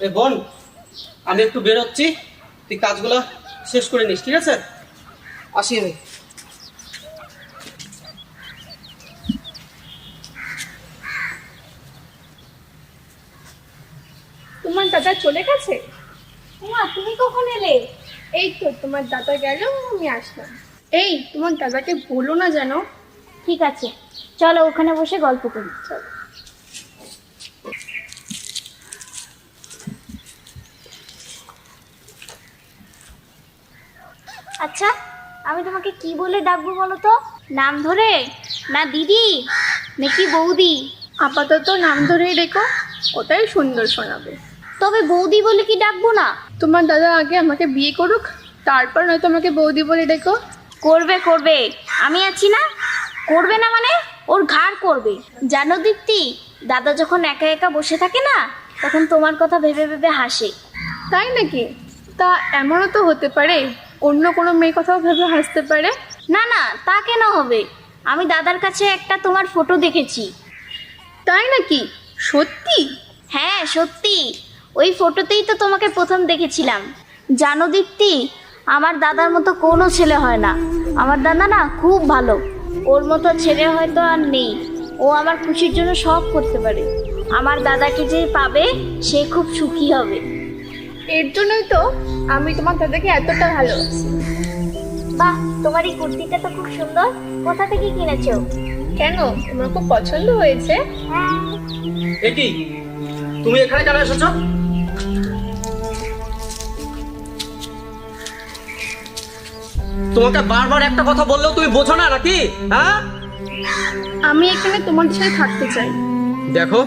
এ বোন, আমি একটু বেরোচ্ছি, তুই কাজগুলো শেষ করে নিস, ঠিক আছে? আসি আমি। তোমার দাদা চলে গেছে? মা তুমি কখন এলে? এই তো তোমার দাদা গেল, আমি আসলাম। এই তোমার দাদাকে বলো না যেন। ঠিক আছে, চলো ওখানে বসে গল্প করি। চলো। আচ্ছা, আমি তোমাকে কি বলে ডাকবো বলো তো? নাম ধরে, না দিদি, নাকি বৌদি? আপাতত নাম ধরেই রেখো, ওটাই সুন্দর শোনাবে। তবে বৌদি বলে কি ডাকবো না? তোমার দাদা আগে আমাকে বিয়ে করুক, তারপর নয়তো আমাকে বৌদি বলে ডেকো। করবে করবে, আমি আছি না। করবে না মানে ওর ঘাড় করবে। জানো দীপ্তি, দাদা যখন একা একা বসে থাকে না, তখন তোমার কথা ভেবে ভেবে হাসে। তাই নাকি? তা এমনও তো হতে পারে অন্য কোনো মেয়ে কথাও ভেবে হাসতে পারে। না না, তা কেন হবে? আমি দাদার কাছে একটা তোমার ফটো দেখেছি। তাই নাকি? সত্যি? হ্যাঁ সত্যি, ওই ফটোতেই তো তোমাকে প্রথম দেখেছিলাম। জানো দীপ্তি, আমার দাদার মতো কোনো ছেলে হয় না। আমার দাদা না খুব ভালো, ওর মতো ছেলে হয়তো আর নেই। ও আমার খুশির জন্য সব করতে পারে। আমার দাদাকে যে পাবে সে খুব সুখী হবে। এর জন্যই তো আমি তোমার দাদাকে এতটা ভালোবাসি। বাহ, তোমার এই কুর্তিটা তো খুব সুন্দর। কোথা থেকে কিনেছো? কেন, তোমার খুব পছন্দ হয়েছে? হ্যাঁ। এ কি, তুমি এখানে কেন এসেছো? তোমাকে বারবার একটা কথা বললেও তুমি বোঝো না নাকি? হ্যাঁ, আমি এখানে তোমাদের সাথে থাকতে চাই। দেখো,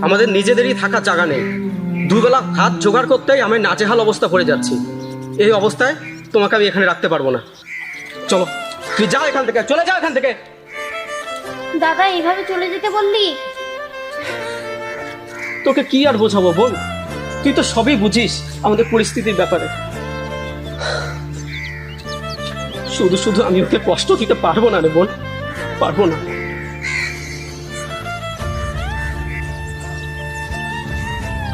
আমাদের নিজেদেরই থাকার জায়গা নেই। দুবেলা ভাত জোগাড় করতেই আমি নাজেহাল অবস্থা পড়ে যাচ্ছি। এই অবস্থায় তোমাকে আমি এখানে রাখতে পারবো না। চলো, তুই যাও এখান থেকে, চলে যাও এখান থেকে। দাদা এইভাবে চলে যেতে বললি? তোকে কি আর বোঝাবো বোন, তুই তো সবই বুঝিস আমাদের পরিস্থিতির ব্যাপারে। শুধু শুধু আমি ওকে কষ্ট দিতে পারবো না রে বোন, পারবো না।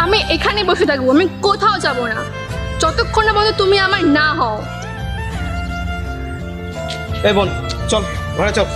আমি এখানে বসে থাকবো, আমি কোথাও যাব না যতক্ষণ না পর্যন্ত তুমি আমার না হও। এই বোন, চল ঘরে চল।